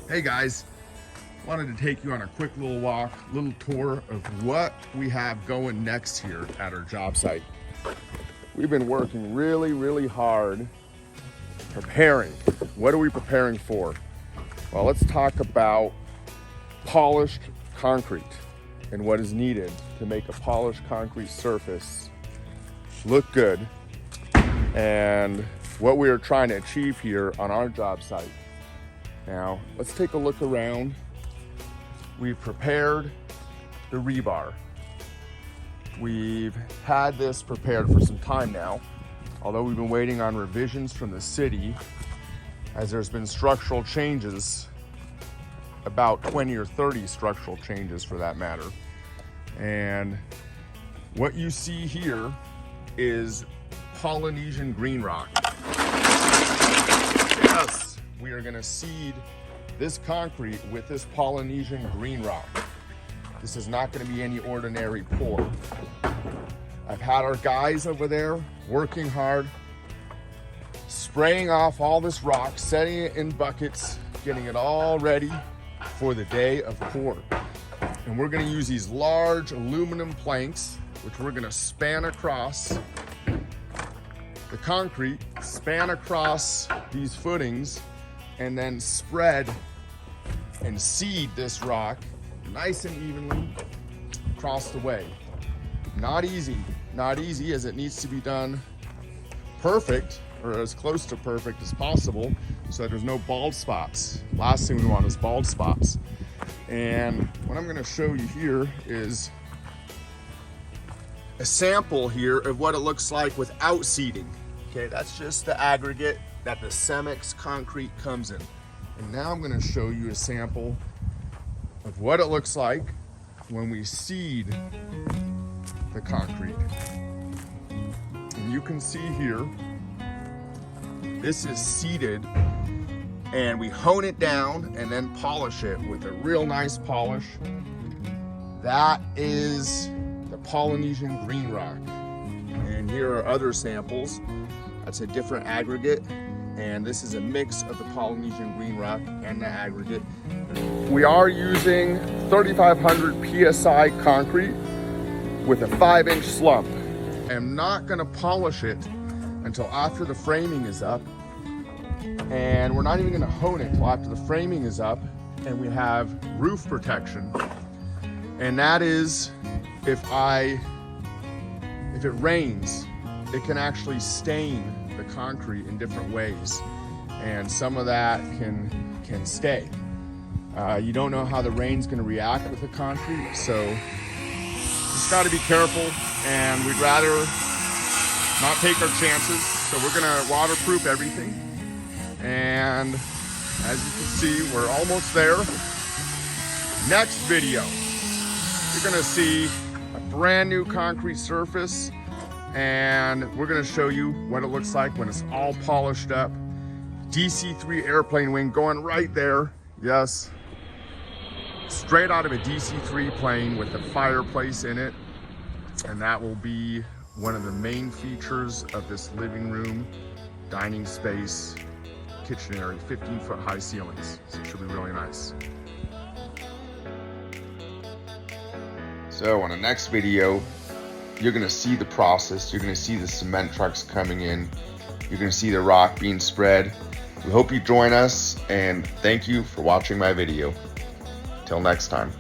Hey guys, wanted to take you on a quick little walk, little tour of what we have going next here at our job site. We've been working really hard preparing. What are we preparing for? Well, let's talk about polished concrete and what is needed to make a polished concrete surface look good and what we are trying to achieve here on our job site. Now, let's take a look around. We've prepared the rebar. We've had this prepared for some time now, although we've been waiting on revisions from the city as there's been structural changes, about 20 or 30 structural changes for that matter. And what you see here is Polynesian green rock. Yes, we are gonna seed this concrete with this Polynesian green rock. This is not gonna be any ordinary pour. I've had our guys over there working hard, spraying off all this rock, setting it in buckets, getting it all ready for the day of pour. And we're gonna use these large aluminum planks, which we're gonna span across the concrete, span across these footings, and then spread and seed this rock nice and evenly across the way. Not easy as it needs to be done perfect, or as close to perfect as possible, so that there's no bald spots. Last thing we want is bald spots. And what I'm gonna show you here is a sample here of what it looks like without seeding. Okay, that's just the aggregate that the Cemex concrete comes in. And now I'm gonna show you a sample of what it looks like when we seed the concrete. And you can see here, this is seeded, and we hone it down and then polish it with a real nice polish. That is the Polynesian green rock. And here are other samples. That's a different aggregate, and this is a mix of the Polynesian green rock and the aggregate. We are using 3,500 PSI concrete with a 5-inch slump. I'm not gonna polish it until after the framing is up, and we're not even gonna hone it until after the framing is up and we have roof protection. And that is, if it rains, it can actually stain the concrete in different ways, and some of that can stay. You don't know how the rain's gonna react with the concrete, so just gotta be careful, and we'd rather not take our chances. So we're gonna waterproof everything, and as you can see, we're almost there. Next video, you're gonna see a brand new concrete surface, and we're gonna show you what it looks like when it's all polished up. DC-3 airplane wing going right there. Yes, straight out of a DC-3 plane with a fireplace in it. And that will be one of the main features of this living room, dining space, kitchen area, 15-foot high ceilings. So it should be really nice. So on the next video, you're gonna see the process. You're gonna see the cement trucks coming in. You're gonna see the rock being spread. We hope you join us, and thank you for watching my video. Till next time.